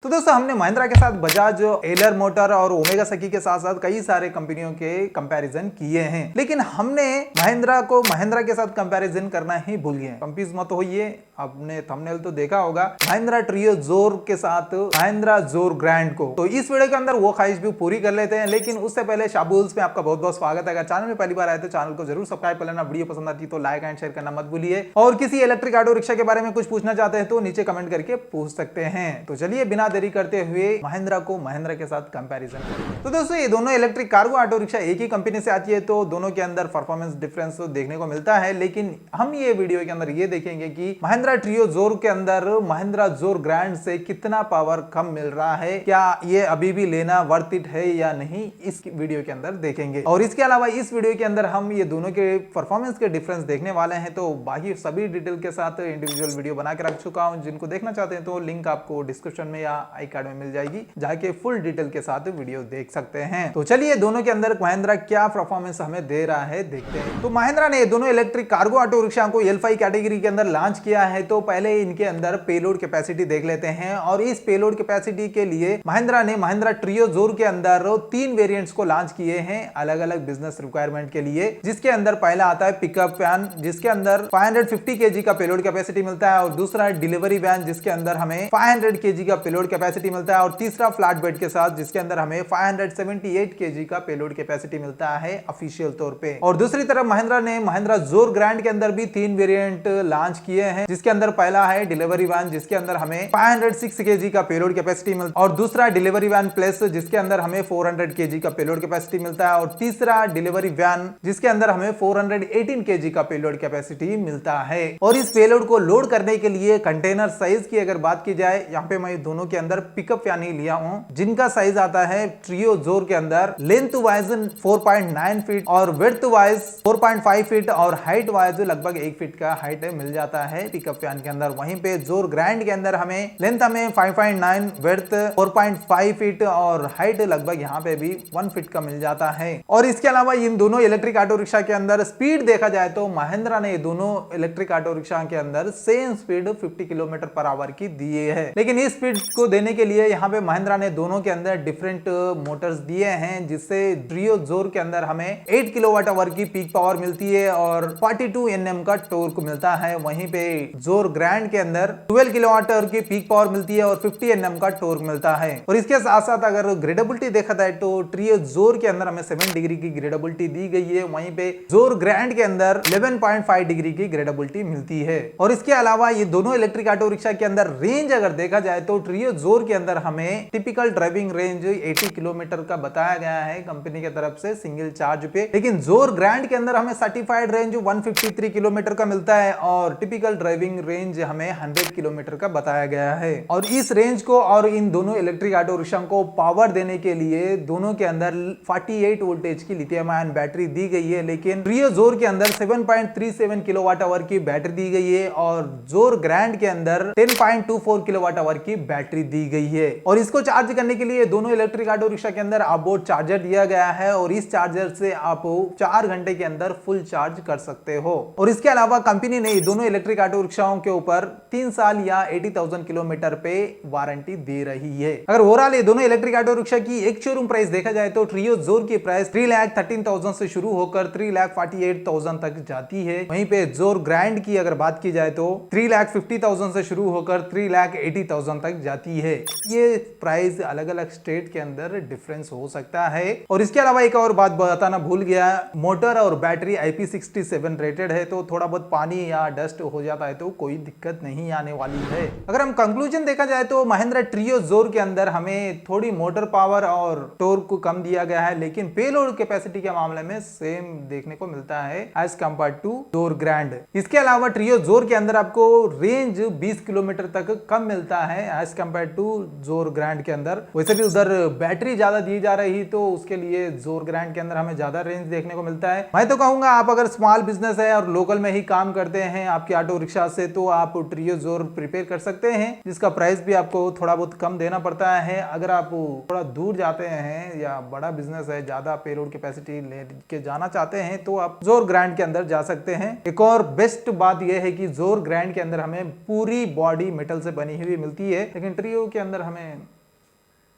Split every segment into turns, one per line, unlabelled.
तो दोस्तों हमने महिंद्रा के साथ बजाज एलर मोटर और ओमेगा सखी के साथ साथ कई सारे कंपनियों के कंपैरिजन किए हैं, लेकिन हमने महिंद्रा को महिंद्रा के साथ कंपैरिजन करना ही भूल गए। कंफ्यूज मत होइए, आपने थंबनेल तो देखा होगा महिंद्रा ट्रियो जोर के साथ महिंद्रा जोर ग्रैंड को। तो इस वीडियो के अंदर वो ख्वाहिश भी पूरी कर लेते हैं, लेकिन उससे पहले शाबुल्स में आपका बहुत बहुत स्वागत है। अगर चैनल में पहली बार आए तो चैनल को जरूर सब्सक्राइब कर लेना। वीडियो पसंद आती है तो लाइक एंड शेयर करना मत भूलिए, और किसी इलेक्ट्रिक ऑटो रिक्शा के बारे में कुछ पूछना चाहते हैं तो नीचे कमेंट करके पूछ सकते हैं। तो चलिए बिना देरी करते हुए महिंद्रा को महिंद्रा के साथ कंपैरिजन करें। तो दोस्तों ये दोनों इलेक्ट्रिक कार्गो ऑटो रिक्शा एक ही कंपनी से आती है, तो दोनों के अंदर परफॉर्मेंस डिफरेंस तो देखने को मिलता है, लेकिन हम ये वीडियो के अंदर ये देखेंगे कि महिंद्रा ट्रियो जोर के अंदर महिंद्रा जोर ग्रैंड से कितना पावर कम मिल रहा है, क्या ये अभी भी लेना वर्थ इट है या नहीं, इस वीडियो के अंदर देखेंगे। और इसके अलावा इस वीडियो के अंदर हम ये दोनों के परफॉर्मेंस के डिफरेंस देखने वाले हैं, तो बाकी सभी डिटेल के साथ इंडिविजुअल वीडियो बना के रख चुका हूं। जिनको देखना चाहते हैं तो लिंक आपको डिस्क्रिप्शन में या आई कार्ड में मिल जाएगी, जाके फुल डिटेल के साथ वीडियो देख सकते हैं। तो चलिए दोनों के अंदर महिंद्रा क्या परफॉर्मेंस हमें दे रहा है देखते हैं। तो महिंद्रा ने दोनों इलेक्ट्रिक कार्गो ऑटो रिक्शा को L5 कैटेगरी के अंदर लॉन्च किया है। तो पहले इनके अंदर पेलोड कैपेसिटी देख लेते हैं, और इस पेलोड कैपेसिटी के लिए महिंद्रा ने महिंद्रा ट्रियो जोर के अंदर 3 वेरिएंट्स को लॉन्च किए हैं अलग अलग बिजनेस रिक्वायरमेंट के लिए, जिसके अंदर पहला आता है पिकअप वैन जिसके अंदर 550 केजी का पेलोड कैपेसिटी मिलता है, और दूसरा है डिलीवरी वैन जिसके अंदर हमें 500 केजी का पेलोड कैपेसिटी मिलता है, और तीसरा फ्लैट बेड के साथ जिसके अंदर हमें 578 केजी का पेलोड कैपेसिटी मिलता है ऑफिशियल तौर पे। और दूसरी तरफ महिंद्रा ने महिंद्रा जोर ग्रैंड के अंदर भी 3 वेरिएंट लॉन्च किए हैं, जिसके अंदर पहला है डिलीवरी वैन जिसके अंदर हमें 506 केजी का पेलोड कैपेसिटी मिलता है, और दूसरा डिलीवरी वैन प्लस जिसके अंदर हमें 400 केजी का पेलोड कैपेसिटी मिलता है, और तीसरा डिलीवरी वैन जिसके अंदर हमें 418 केजी का पेलोड कैपेसिटी मिलता है। और इस पेलोड को लोड करने के लिए कंटेनर साइज की अगर बात की जाए, यहाँ पे मैं दोनों के अंदर पिकअप वैन ही लिया हूं, जिनका साइज आता है ट्रियो जोर के अंदर लेंथ वाइज 4.9 फीट और विड्थ वाइज 4.5 फीट और हाइट वाइज लगभग 1 फीट का हाइट मिल जाता है पिकअप वैन के अंदर। वहीं पे जोर ग्रैंड के अंदर हमें लेंथ हमें 5.9, विड्थ 4.5 फीट और हाइट लगभग यहाँ पे भी 1 फीट का मिल जाता है। और इसके अलावा इन दोनों इलेक्ट्रिक ऑटो रिक्शा के अंदर स्पीड देखा जाए तो महिंद्रा ने दोनों इलेक्ट्रिक ऑटो रिक्शा के अंदर same speed 50 kilometre per hour की दी है, लेकिन इस स्पीड को देने के लिए यहाँ पे महिंद्रा ने दोनों के अंदर डिफरेंट मोटर्स दिए हैं, जिससे ट्रियो जोर के अंदर हमें 8 किलोवाट आवर की पीक पावर मिलती है और 42 Nm का टॉर्क मिलता है। वहीं पे जोर ग्रैंड के अंदर 12 किलोवाट आवर की पीक पावर मिलती है और 50 Nm का टॉर्क मिलता है। और इसके साथ साथ अगर ग्रेडेबिलिटी देखा जाए तो ट्रियो जोर के अंदर हमें 7 डिग्री की ग्रेडेबिलिटी दी गई है, वहीं पे जोर ग्रैंड के अंदर 11.5 डिग्री की ग्रेडेबिलिटी मिलती है। और इसके अलावा ये दोनों इलेक्ट्रिक ऑटो रिक्शा के अंदर रेंज अगर देखा जाए तो ट्रियो जोर के अंदर हमें टिपिकल ड्राइविंग रेंज 80 किलोमीटर का बताया गया है कंपनी की तरफ से सिंगल चार्ज पे, लेकिन जोर ग्रैंड के अंदर हमें सर्टिफाइड रेंज 153 किलोमीटर का मिलता है और टिपिकल ड्राइविंग रेंज हमें 100 किलोमीटर का बताया गया है। और इस रेंज को और इन दोनों इलेक्ट्रिक ऑटो रिक्शा को पावर देने के लिए दोनों के अंदर 48 वोल्टेज की लिथियम आयन बैटरी दी गई है, लेकिन ट्रियो जोर के अंदर 7.37 किलोवाट आवर की बैटरी दी गई है और जोर ग्रैंड के अंदर 10.24 किलोवाट आवर की बैटरी दी गई है। और इसको चार्ज करने के लिए दोनों इलेक्ट्रिक ऑटो रिक्शा के अंदर ऑनबोर्ड चार्जर दिया गया है, और इस चार्जर से आप 4 घंटे के अंदर फुल चार्ज कर सकते हो। और इसके अलावा कंपनी ने दोनों इलेक्ट्रिक ऑटो रिक्शाओं के ऊपर 3 साल या 80,000 किलोमीटर पे वारंटी दे रही है। अगर ओवरऑल ये दोनों इलेक्ट्रिक ऑटो रिक्शा की एक शोरूम प्राइस देखा जाए तो ट्रियो जोर की प्राइस 3,13,000 से शुरू होकर 3,48,000 तक जाती है। वहीं पे जोर ग्रैंड की अगर बात की जाए तो 3,50,000 से शुरू होकर 3,80,000 तक जाती है। ये प्राइस अलग अलग स्टेट के अंदर डिफरेंस हो सकता है। और इसके अलावा एक और बात बताना भूल गया, मोटर और बैटरी IP67 रेटेड है, तो थोड़ा बहुत पानी या डस्ट हो जाता है तो कोई दिक्कत नहीं आने वाली है। अगर हम कंक्लूजन देखा जाए तो महिंद्रा ट्रियो जोर के अंदर हमें थोड़ी मोटर पावर और टॉर्क को कम दिया गया है, लेकिन पेलोड कैपेसिटी के मामले में सेम देखने को मिलता है एज कंपेयर टू जोर ग्रैंड। इसके अलावा ट्रियो जोर के अंदर आपको रेंज 20 किलोमीटर तक कम मिलता है एज कंपेयर टू जोर ग्रैंड के अंदर। वैसे भी उधर बैटरी ज्यादा दी जा रही तो उसके लिए जोर ग्रैंड के अंदर हमें ज्यादा रेंज देखने को मिलता है। मैं तो कहूंगा आप अगर स्मॉल बिजनेस है और लोकल में ही काम करते हैं आपके ऑटो रिक्शा से, तो आप ट्रियो जोर प्रिपेयर कर सकते हैं, जिसका प्राइस भी आपको थोड़ा बहुत कम देना पड़ता है। अगर आप थोड़ा दूर जाते हैं या बड़ा बिजनेस है, ज्यादा पेलोड कैपेसिटी लेके जाना चाहते हैं, तो आप जोर ग्रैंड के अंदर जा सकते हैं। एक और बेस्ट बात यह है कि जोर ग्रैंड के अंदर हमें पूरी बॉडी मेटल से बनी हुई मिलती है, लेकिन ट्रियो के अंदर हमें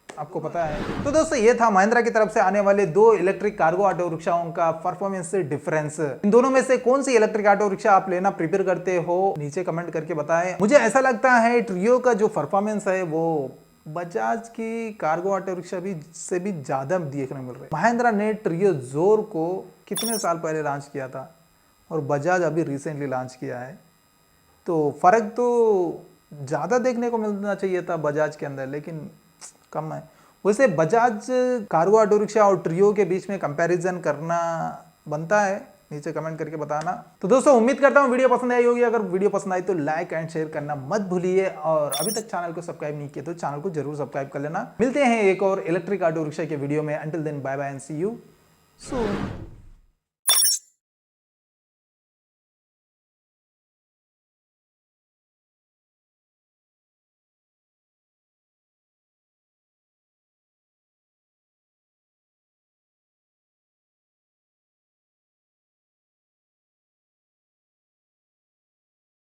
आपको पता है। तो दोस्तों ये था महिंद्रा की तरफ से आने वाले 2 इलेक्ट्रिक कार्गो ऑटो रिक्शाओं का परफॉर्मेंस डिफरेंस। इन दोनों में से कौन सी इलेक्ट्रिक ऑटो रिक्शा आप लेना प्रिपेयर करते हो, नीचे कमेंट करके बताएं। मुझे ऐसा लगता है ट्रियो का जो परफॉर्मेंस है वो बजाज की कार्गो ऑटो रिक्शा से भी ज्यादा देखने मिल रहा है। महिंद्रा ने ट्रियो जोर को कितने साल पहले लॉन्च किया था और बजाज अभी रिसेंटली लॉन्च किया है, तो फर्क तो ज्यादा देखने को मिलना चाहिए था बजाज के अंदर, लेकिन कम है। वैसे बजाज कार्गो ऑटो रिक्शा और ट्रियो के बीच में कंपैरिजन करना बनता है, नीचे कमेंट करके बताना। तो दोस्तों उम्मीद करता हूँ वीडियो पसंद आई होगी। अगर वीडियो पसंद आई तो लाइक एंड शेयर करना मत भूलिए, और अभी तक चैनल को सब्सक्राइब नहीं किया तो चैनल को जरूर सब्सक्राइब कर लेना। मिलते हैं एक और इलेक्ट्रिक ऑटो रिक्शा के वीडियो में। Until then bye bye and see you soon.